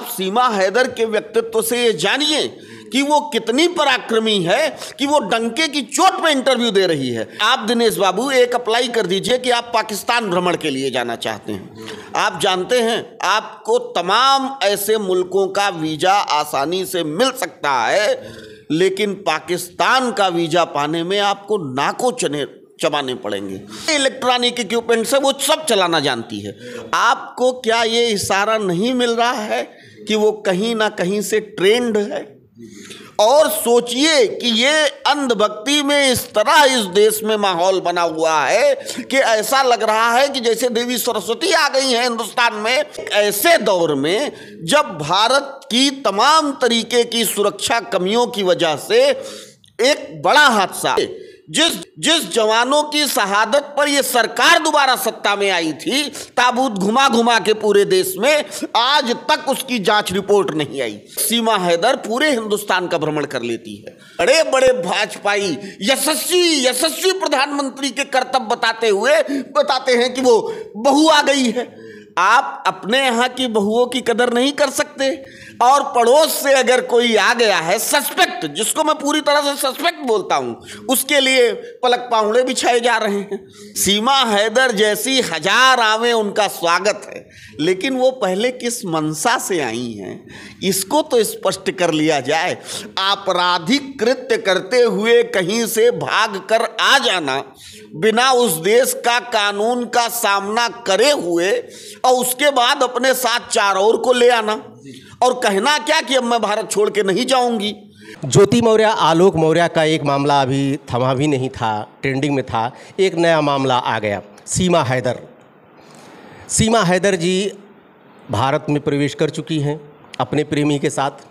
आप सीमा हैदर के व्यक्तित्व से ये जानिए कि वो कितनी पराक्रमी है कि वो डंके की चोट पे इंटरव्यू दे रही है। आप दिनेश बाबू एक अप्लाई कर दीजिए कि आप पाकिस्तान भ्रमण के लिए जाना चाहते हैं। आप जानते हैं आपको तमाम ऐसे मुल्कों का वीजा आसानी से मिल सकता है, लेकिन पाकिस्तान का वीजा पाने में आपको नाकों चबाने पड़ेंगे। इलेक्ट्रॉनिक इक्विपमेंट से वो सब चलाना जानती है। आपको क्या ये इशारा नहीं मिल रहा है कि वो कहीं ना कहीं से ट्रेंड है? और सोचिए कि ये अंधभक्ति में इस तरह इस देश में माहौल बना हुआ है कि ऐसा लग रहा है कि जैसे देवी सरस्वती आ गई है हिंदुस्तान में। ऐसे दौर में जब भारत की तमाम तरीके की सुरक्षा कमियों की वजह से एक बड़ा हादसा, जिस जवानों की शहादत पर यह सरकार दोबारा सत्ता में आई थी, ताबूत घुमा घुमा के पूरे देश में, आज तक उसकी जांच रिपोर्ट नहीं आई। सीमा हैदर पूरे हिंदुस्तान का भ्रमण कर लेती है। बड़े बड़े भाजपाई यशस्वी प्रधानमंत्री के कर्तव्य बताते हैं कि वो बहू आ गई है। आप अपने यहाँ की बहुओं की कदर नहीं कर सकते, और पड़ोस से अगर कोई आ गया है सस्पेक्ट, जिसको मैं पूरी तरह से सस्पेक्ट बोलता हूं, उसके लिए पलक पाउंडे बिछाए जा रहे हैं। सीमा हैदर जैसी हजार आवे उनका स्वागत है, लेकिन वो पहले किस मंशा से आई हैं इसको तो स्पष्ट कर लिया जाए। आपराधिक कृत्य करते हुए कहीं से भाग कर आ जाना, बिना उस देश का कानून का सामना करे हुए, और उसके बाद अपने साथ चार और को ले आना और कहना क्या कि अब मैं भारत छोड़ के नहीं जाऊंगी। ज्योति मौर्य, आलोक मौर्य का एक मामला अभी थमा भी नहीं था, ट्रेंडिंग में था। एक नया मामला आ गया, सीमा हैदर। सीमा हैदर जी भारत में प्रवेश कर चुकी हैं अपने प्रेमी के साथ,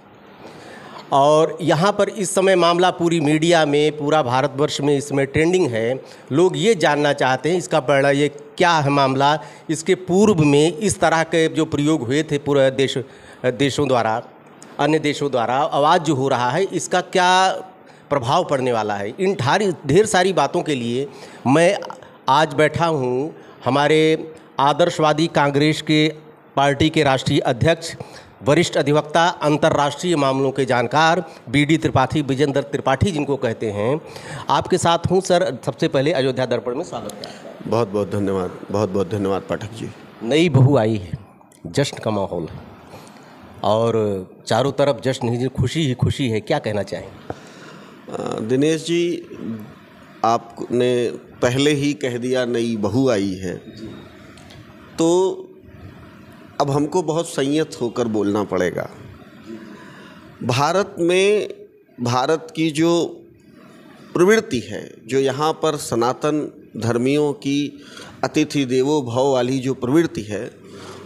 और यहाँ पर इस समय मामला पूरी मीडिया में, पूरा भारतवर्ष में इसमें ट्रेंडिंग है। लोग ये जानना चाहते हैं इसका पहला ये क्या है मामला, इसके पूर्व में इस तरह के जो प्रयोग हुए थे पूरे देशों द्वारा, अन्य देशों द्वारा, आवाज़ जो हो रहा है, इसका क्या प्रभाव पड़ने वाला है। इन ढेर सारी बातों के लिए मैं आज बैठा हूँ हमारे आदर्शवादी कांग्रेस के पार्टी के राष्ट्रीय अध्यक्ष, वरिष्ठ अधिवक्ता, अंतर्राष्ट्रीय मामलों के जानकार बीडी त्रिपाठी, विजेंद्र त्रिपाठी जिनको कहते हैं, आपके साथ हूं। सर, सबसे पहले अयोध्या दर्पण में स्वागत है आपका। बहुत बहुत धन्यवाद, बहुत बहुत धन्यवाद पाठक जी। नई बहू आई है, जश्न का माहौल है और चारों तरफ जश्न ही, खुशी ही खुशी है, क्या कहना चाहें? दिनेश जी, आपने पहले ही कह दिया नई बहू आई है, तो अब हमको बहुत संयत होकर बोलना पड़ेगा। भारत में भारत की जो प्रवृत्ति है, जो यहाँ पर सनातन धर्मियों की अतिथि देवो भव वाली जो प्रवृत्ति है,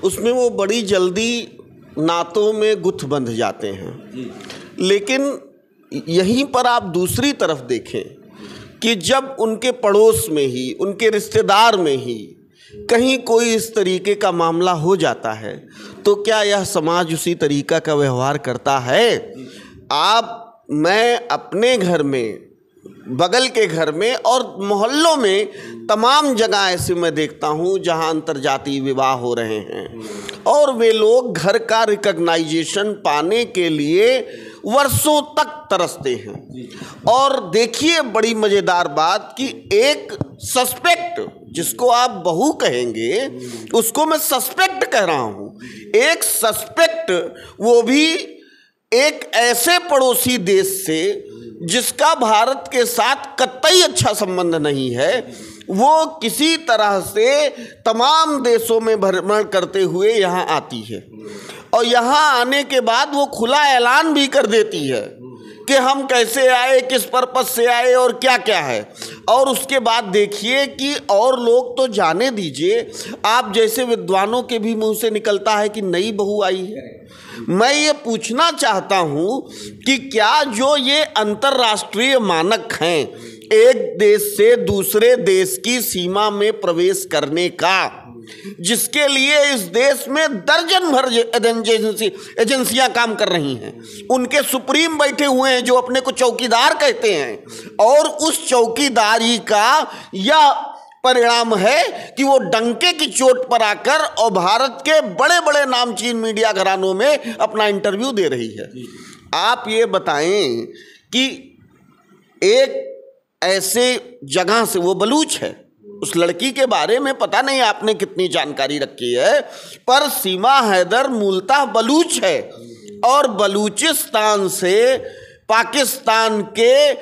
उसमें वो बड़ी जल्दी नातों में गुथ बंध जाते हैं। लेकिन यहीं पर आप दूसरी तरफ देखें कि जब उनके पड़ोस में ही, उनके रिश्तेदार में ही कहीं कोई इस तरीके का मामला हो जाता है, तो क्या यह समाज उसी तरीका का व्यवहार करता है? मैं अपने घर में, बगल के घर में और मोहल्लों में तमाम जगह ऐसे मैं देखता हूँ जहाँ अंतर्जातीय विवाह हो रहे हैं, और वे लोग घर का रिकॉग्नाइजेशन पाने के लिए वर्षों तक तरसते हैं। और देखिए बड़ी मज़ेदार बात कि एक सस्पेक्ट, जिसको आप बहू कहेंगे, उसको मैं सस्पेक्ट कह रहा हूँ, एक सस्पेक्ट, वो भी एक ऐसे पड़ोसी देश से जिसका भारत के साथ कतई अच्छा संबंध नहीं है, वो किसी तरह से तमाम देशों में भ्रमण करते हुए यहाँ आती है, और यहाँ आने के बाद वो खुला ऐलान भी कर देती है कि हम कैसे आए, किस पर्पस से आए और क्या क्या है। और उसके बाद देखिए कि और लोग तो जाने दीजिए, आप जैसे विद्वानों के भी मुंह से निकलता है कि नई बहू आई है। मैं ये पूछना चाहता हूँ कि क्या जो ये अंतर्राष्ट्रीय मानक हैं एक देश से दूसरे देश की सीमा में प्रवेश करने का, जिसके लिए इस देश में दर्जन भर एजेंसियां काम कर रही हैं, उनके सुप्रीम बैठे हुए हैं जो अपने को चौकीदार कहते हैं, और उस चौकीदारी का या परिणाम है कि वो डंके की चोट पर आकर और भारत के बड़े बड़े नामचीन मीडिया घरानों में अपना इंटरव्यू दे रही है। आप ये बताएं कि एक ऐसे जगह से, वो बलूच है, उस लड़की के बारे में पता नहीं आपने कितनी जानकारी रखी है, पर सीमा हैदर मूलतः बलूच है और बलूचिस्तान से पाकिस्तान के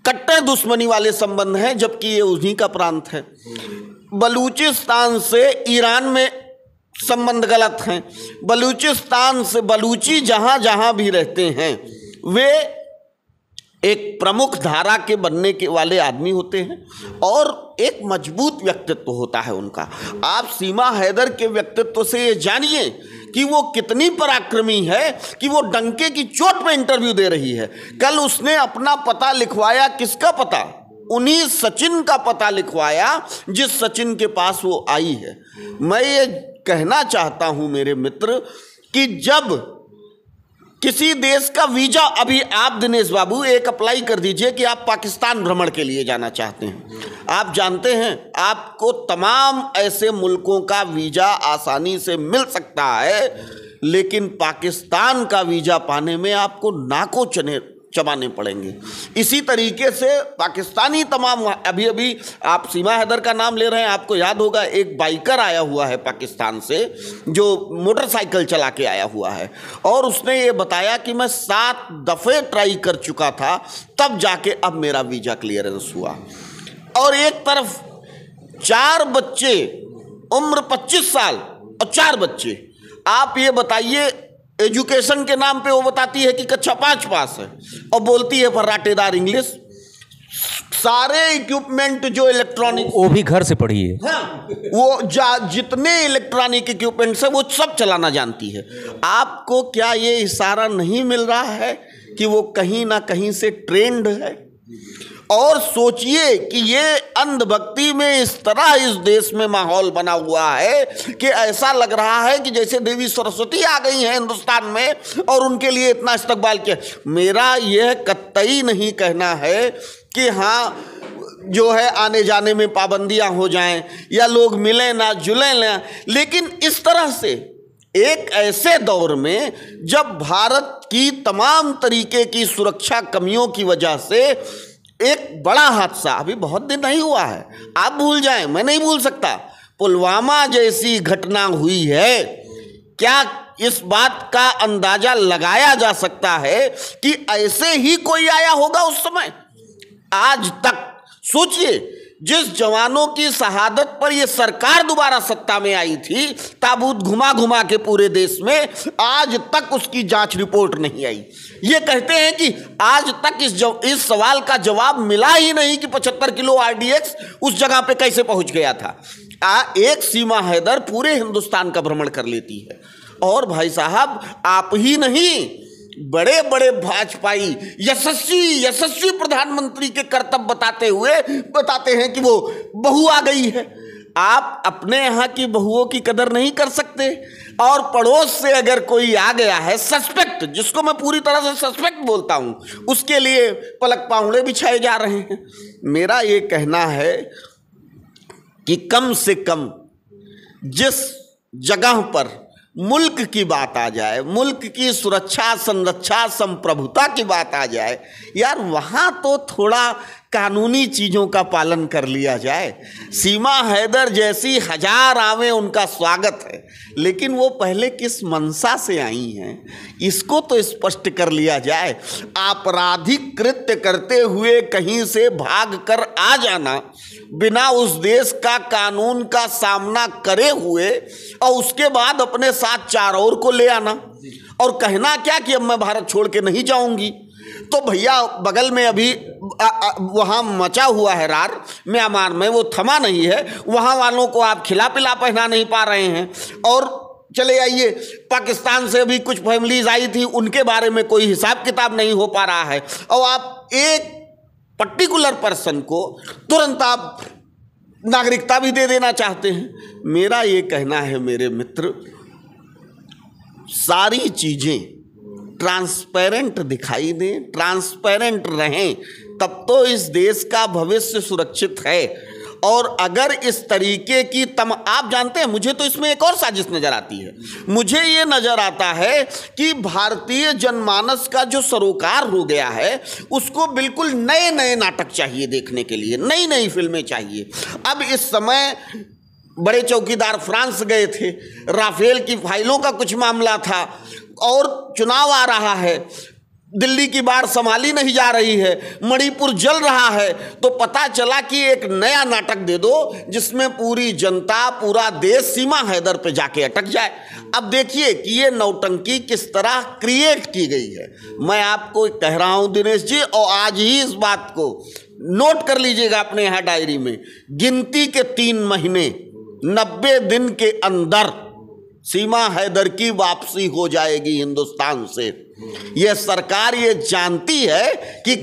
कट्टर दुश्मनी वाले संबंध हैं, जबकि ये उन्हीं का प्रांत है। बलूचिस्तान से ईरान में संबंध गलत हैं। बलूचिस्तान से बलूची जहाँ जहाँ भी रहते हैं वे एक प्रमुख धारा के बनने के वाले आदमी होते हैं और एक मजबूत व्यक्तित्व होता है उनका। आप सीमा हैदर के व्यक्तित्व से ये जानिए कि वो कितनी पराक्रमी है कि वो डंके की चोट पे इंटरव्यू दे रही है। कल उसने अपना पता लिखवाया, किसका पता? उन्हीं सचिन का पता लिखवाया जिस सचिन के पास वो आई है। मैं ये कहना चाहता हूं मेरे मित्र कि जब किसी देश का वीजा, अभी आप दिनेश बाबू एक अप्लाई कर दीजिए कि आप पाकिस्तान भ्रमण के लिए जाना चाहते हैं। आप जानते हैं आपको तमाम ऐसे मुल्कों का वीजा आसानी से मिल सकता है, लेकिन पाकिस्तान का वीजा पाने में आपको नाकों चबाने पड़ेंगे। इसी तरीके से पाकिस्तानी तमाम, अभी अभी आप सीमा हैदर का नाम ले रहे हैं, आपको याद होगा एक बाइकर आया हुआ है पाकिस्तान से जो मोटरसाइकिल चला के आया हुआ है और उसने ये बताया कि मैं 7 दफ़े ट्राई कर चुका था तब जाके अब मेरा वीज़ा क्लियरेंस हुआ। और एक तरफ 4 बच्चे, उम्र 25 साल और 4 बच्चे, आप ये बताइए एजुकेशन के नाम पे वो बताती है कि कक्षा 5 पास है और बोलती है फर्राटेदार इंग्लिश। सारे इक्विपमेंट जो इलेक्ट्रॉनिक, वो भी घर से पढ़ी है। हाँ, वो जितने इलेक्ट्रॉनिक इक्विपमेंट्स है वो सब चलाना जानती है। आपको क्या ये इशारा नहीं मिल रहा है कि वो कहीं ना कहीं से ट्रेंड है? और सोचिए कि ये अंधभक्ति में इस तरह इस देश में माहौल बना हुआ है कि ऐसा लग रहा है कि जैसे देवी सरस्वती आ गई हैं हिंदुस्तान में और उनके लिए इतना इस्तकबाल किया। मेरा यह कतई नहीं कहना है कि हाँ जो है आने जाने में पाबंदियां हो जाएं या लोग मिलें ना जुलें ना, लेकिन इस तरह से एक ऐसे दौर में जब भारत की तमाम तरीके की सुरक्षा कमियों की वजह से एक बड़ा हादसा, अभी बहुत दिन नहीं हुआ है, आप भूल जाएं, मैं नहीं भूल सकता, पुलवामा जैसी घटना हुई है। क्या इस बात का अंदाजा लगाया जा सकता है कि ऐसे ही कोई आया होगा उस समय? आज तक सोचिए, जिस जवानों की शहादत पर यह सरकार दोबारा सत्ता में आई थी, ताबूत घुमा घुमा के पूरे देश में, आज तक उसकी जांच रिपोर्ट नहीं आई। ये कहते हैं कि आज तक इस सवाल का जवाब मिला ही नहीं कि 75 किलो आरडीएक्स उस जगह पे कैसे पहुंच गया था। एक सीमा हैदर पूरे हिंदुस्तान का भ्रमण कर लेती है। और भाई साहब, आप ही नहीं, बड़े बड़े भाजपाई यशस्वी प्रधानमंत्री के कर्तव्य बताते हैं कि वो बहू आ गई है। आप अपने यहाँ की बहुओं की कदर नहीं कर सकते और पड़ोस से अगर कोई आ गया है सस्पेक्ट, जिसको मैं पूरी तरह से सस्पेक्ट बोलता हूँ, उसके लिए पलक पाउंडे बिछाए जा रहे हैं। मेरा ये कहना है कि कम से कम जिस जगह पर मुल्क की बात आ जाए, मुल्क की सुरक्षा संरक्षा संप्रभुता की बात आ जाए, यार वहाँ तो थोड़ा कानूनी चीज़ों का पालन कर लिया जाए। सीमा हैदर जैसी 1000 आवें उनका स्वागत है, लेकिन वो पहले किस मंशा से आई हैं इसको तो स्पष्ट कर लिया जाए। आपराधिक कृत्य करते हुए कहीं से भाग कर आ जाना, बिना उस देश का कानून का सामना करे हुए, और उसके बाद अपने साथ 4 और को ले आना और कहना क्या कि अब मैं भारत छोड़ के नहीं जाऊंगी। तो भैया बगल में अभी वहाँ मचा हुआ है रार, म्यांमार में, वो थमा नहीं है। वहाँ वालों को आप खिला पिला पहना नहीं पा रहे हैं। और चले आइए, पाकिस्तान से अभी कुछ फैमिलीज आई थी, उनके बारे में कोई हिसाब किताब नहीं हो पा रहा है, और आप एक पर्टिकुलर पर्सन को तुरंत आप नागरिकता भी दे देना चाहते हैं। मेरा ये कहना है मेरे मित्र, सारी चीज़ें ट्रांसपेरेंट दिखाई दें, ट्रांसपेरेंट रहें, तब तो इस देश का भविष्य सुरक्षित है। और अगर इस तरीके की आप जानते हैं, मुझे तो इसमें एक और साजिश नजर आती है। मुझे ये नजर आता है कि भारतीय जनमानस का जो सरोकार हो गया है, उसको बिल्कुल नए नए नाटक चाहिए देखने के लिए, नई नई फिल्में चाहिए। अब इस समय बड़े चौकीदार फ्रांस गए थे, राफेल की फाइलों का कुछ मामला था, और चुनाव आ रहा है, दिल्ली की बाढ़ संभाली नहीं जा रही है, मणिपुर जल रहा है, तो पता चला कि एक नया नाटक दे दो जिसमें पूरी जनता, पूरा देश सीमा हैदर पे जाके अटक जाए। अब देखिए कि ये नौटंकी किस तरह क्रिएट की गई है। मैं आपको कह रहा हूं दिनेश जी, और आज ही इस बात को नोट कर लीजिएगा अपने यहाँ डायरी में, गिनती के 3 महीने 90 दिन के अंदर सीमा हैदर की वापसी हो जाएगी हिंदुस्तान से। यह सरकार ये जानती है कि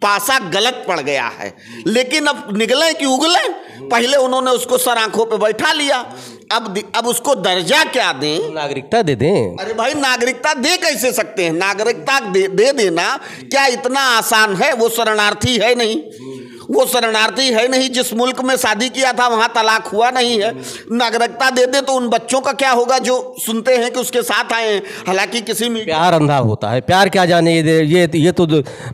पासा गलत पड़ गया है, लेकिन अब निगले कि उगले, पहले उन्होंने उसको सर आंखों पे बैठा लिया, अब उसको दर्जा क्या दें? नागरिकता दे दें। अरे भाई, नागरिकता दे कैसे सकते हैं? नागरिकता दे देना क्या इतना आसान है? वो शरणार्थी है नहीं, वो शरणार्थी है नहीं। जिस मुल्क में शादी किया था वहां तलाक हुआ नहीं है। नागरिकता दे दे तो उन बच्चों का क्या होगा जो सुनते हैं कि उसके साथ आए हैं? हालांकि किसी में प्यार अंधा होता है, प्यार क्या जाने, ये तो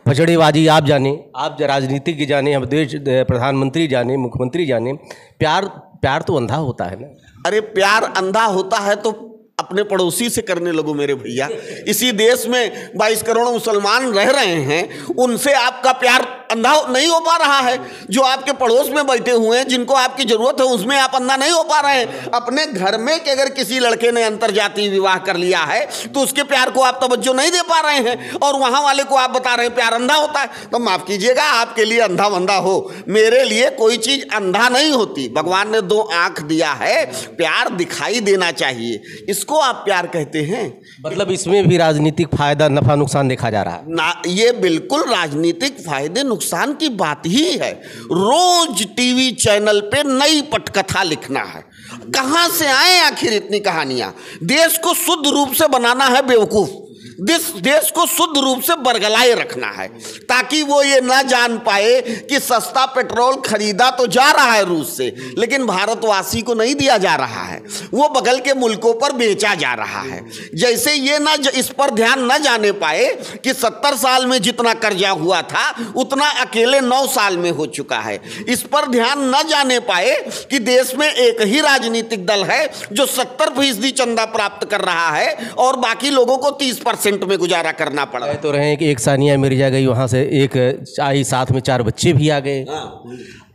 पचड़ेबाजी आप जाने, आप राजनीतिक जाने, हम देश प्रधानमंत्री जाने, मुख्यमंत्री जाने, प्यार तो अंधा होता है ना। अरे प्यार अंधा होता है तो अपने पड़ोसी से करने लगो मेरे भैया। इसी देश में 22 करोड़ मुसलमान रह रहे हैं, उनसे आपका प्यार अंधा नहीं हो पा रहा है। जो आपके पड़ोस में बैठे हुए हैं, जिनको आपकी जरूरत है, उसमें आप अंधा नहीं हो पा रहे हैं। अपने घर में कि अगर किसी लड़के ने अंतरजातीय विवाह कर लिया है तो उसके प्यार को आप तवज्जो नहीं दे पा रहे हैं, और वहां वाले को आप बता रहे हैं प्यार अंधा होता है। तो माफ कीजिएगा, आपके लिए अंधा बंधा हो, मेरे लिए कोई चीज अंधा नहीं होती। भगवान ने 2 आंख दिया है, प्यार दिखाई देना चाहिए, इसको आप प्यार कहते हैं। मतलब इसमें भी राजनीतिक फायदा, नफा नुकसान देखा जा रहा है ना। ये बिल्कुल राजनीतिक फायदे नुकसान की बात ही है। रोज टीवी चैनल पे नई पटकथा लिखना है। कहां से आए आखिर इतनी कहानियां? देश को शुद्ध रूप से बनाना है बेवकूफ, देश को शुद्ध रूप से बरगलाए रखना है, ताकि वो ये ना जान पाए कि सस्ता पेट्रोल खरीदा तो जा रहा है रूस से, लेकिन भारतवासी को नहीं दिया जा रहा है, वो बगल के मुल्कों पर बेचा जा रहा है। जैसे ये ना इस पर ध्यान न जाने पाए कि 70 साल में जितना कर्जा हुआ था उतना अकेले 9 साल में हो चुका है। इस पर ध्यान न जाने पाए कि देश में एक ही राजनीतिक दल है जो 70% चंदा प्राप्त कर रहा है और बाकी लोगों को 30% में गुजारा करना पड़ा। तो रहे कि एक सानिया मिर्जा गई वहां से, एक आई, साथ में 4 बच्चे भी आ गए।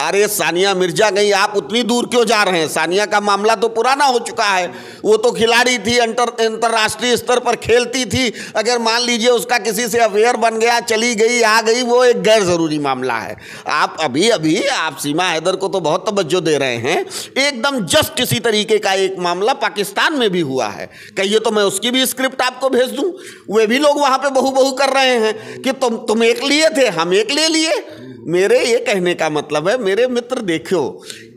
अरे सानिया मिर्जा गई, आप उतनी दूर क्यों जा रहे हैं? सानिया का मामला तो पुराना हो चुका है। वो तो खिलाड़ी थी, अंतर्राष्ट्रीय स्तर पर खेलती थी। अगर मान लीजिए उसका किसी से अफेयर बन गया, चली गई, आ गई, वो एक गैर जरूरी मामला है। आप अभी आप सीमा हैदर को तो बहुत तवज्जो दे रहे हैं। एकदम जस्ट इसी तरीके का एक मामला पाकिस्तान में भी हुआ है। कहिए तो मैं उसकी भी स्क्रिप्ट आपको भेज दूं। वे भी लोग वहां पे बहू कर रहे हैं कि तुम एक लिए थे, हम एक ले लिए। मेरे ये कहने का मतलब है, मेरे मित्र, देखो,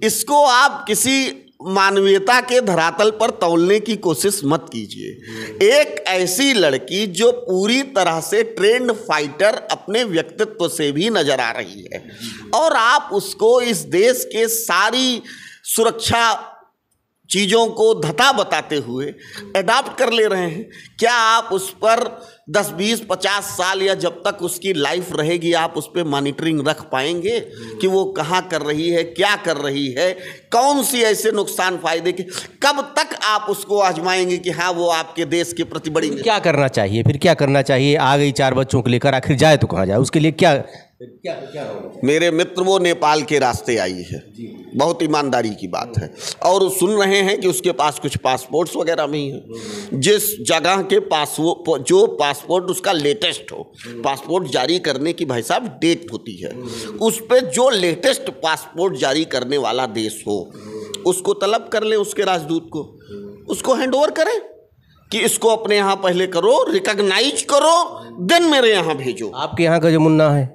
इसको आप किसी मानवीयता के धरातल पर तौलने की कोशिश मत कीजिए। एक ऐसी लड़की जो पूरी तरह से ट्रेंड फाइटर अपने व्यक्तित्व से भी नजर आ रही है, और आप उसको इस देश के सारी सुरक्षा चीज़ों को धता बताते हुए अडॉप्ट कर ले रहे हैं। क्या आप उस पर 10, 20, 50 साल या जब तक उसकी लाइफ रहेगी आप उस पर मॉनिटरिंग रख पाएंगे कि वो कहाँ कर रही है, क्या कर रही है, कौन सी ऐसे नुकसान फायदे के? कब तक आप उसको आजमाएंगे कि हाँ वो आपके देश के प्रति बड़ी? क्या करना चाहिए फिर? क्या करना चाहिए? आ गई 4 बच्चों को लेकर, आखिर जाए तो कहाँ जाए? उसके लिए क्या मेरे मित्र, वो नेपाल के रास्ते आई है, बहुत ईमानदारी की बात है। और सुन रहे हैं कि उसके पास कुछ पासपोर्ट्स वगैरह भी हैं। जिस जगह के जो पासपोर्ट उसका लेटेस्ट हो, पासपोर्ट जारी करने की भाई साहब डेट होती है, उस पर जो लेटेस्ट पासपोर्ट जारी करने वाला देश हो उसको तलब कर ले, उसके राजदूत को, उसको हैंड ओवर करें कि इसको अपने यहाँ पहले करो, रिकॉग्नाइज करो, देन मेरे यहाँ भेजो। आपके यहाँ का जो मुन्ना है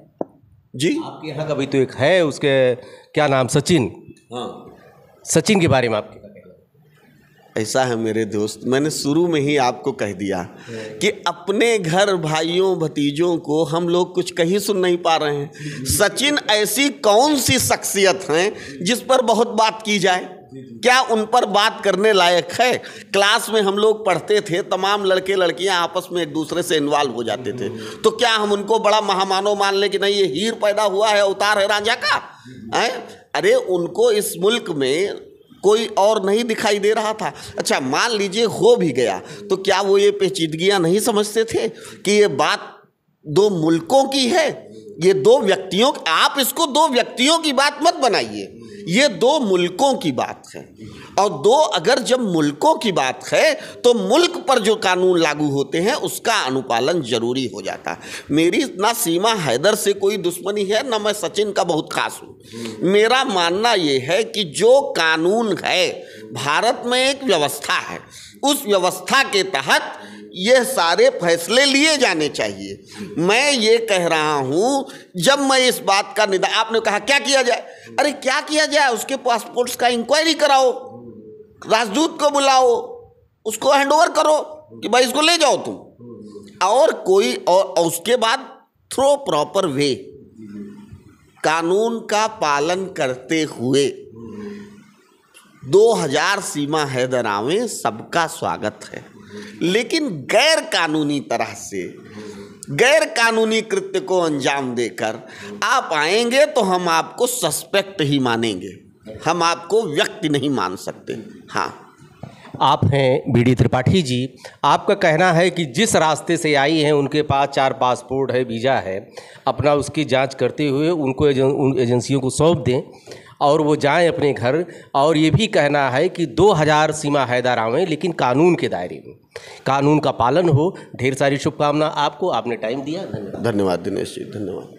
जी, आपके यहाँ का भी तो एक है, उसके क्या नाम, सचिन। हाँ, सचिन के बारे में आपके ऐसा है मेरे दोस्त, मैंने शुरू में ही आपको कह दिया कि अपने घर भाइयों भतीजों को हम लोग कुछ कहीं सुन नहीं पा रहे हैं। सचिन ऐसी कौन सी शख्सियत हैं जिस पर बहुत बात की जाए? क्या उन पर बात करने लायक है? क्लास में हम लोग पढ़ते थे, तमाम लड़के लड़कियां आपस में एक दूसरे से इन्वॉल्व हो जाते थे, तो क्या हम उनको बड़ा महामानव मान ले कि नहीं ये हीर पैदा हुआ है, अवतार है रांझा का? अरे उनको इस मुल्क में कोई और नहीं दिखाई दे रहा था। अच्छा मान लीजिए हो भी गया, तो क्या वो ये पेचीदगियां नहीं समझते थे कि ये बात दो मुल्कों की है, ये दो व्यक्तियों, आप इसको दो व्यक्तियों की बात मत बनाइए, ये दो मुल्कों की बात है। और दो अगर जब मुल्कों की बात है तो मुल्क पर जो कानून लागू होते हैं उसका अनुपालन जरूरी हो जाता है। मेरी ना सीमा हैदर से कोई दुश्मनी है, ना मैं सचिन का बहुत खास हूँ। मेरा मानना ये है कि जो कानून है, भारत में एक व्यवस्था है, उस व्यवस्था के तहत ये सारे फैसले लिए जाने चाहिए। मैं ये कह रहा हूँ, जब मैं इस बात का निदान, आपने कहा क्या किया जाए? अरे क्या किया जाए? उसके पासपोर्ट्स का इंक्वायरी कराओ, राजदूत को बुलाओ, उसको हैंडओवर करो कि भाई इसको ले जाओ तुम, और कोई और उसके बाद थ्रो प्रॉपर वे, कानून का पालन करते हुए 2000 सीमा हैदर आवे, सबका स्वागत है। लेकिन गैर कानूनी तरह से, गैर कानूनी कृत्य को अंजाम देकर आप आएंगे तो हम आपको सस्पेक्ट ही मानेंगे, हम आपको व्यक्ति नहीं मान सकते। हाँ, आप हैं बीडी त्रिपाठी जी, आपका कहना है कि जिस रास्ते से आई हैं उनके पास 4 पासपोर्ट है, वीज़ा है, अपना उसकी जांच करते हुए उनको उन एजेंसियों को सौंप दें और वो जाएं अपने घर। और ये भी कहना है कि 2000 सीमा हैदर आवें, लेकिन कानून के दायरे में, कानून का पालन हो। ढेर सारी शुभकामना आपको, आपने टाइम दिया, धन्यवाद। धन्यवाद दिनेश जी, धन्यवाद।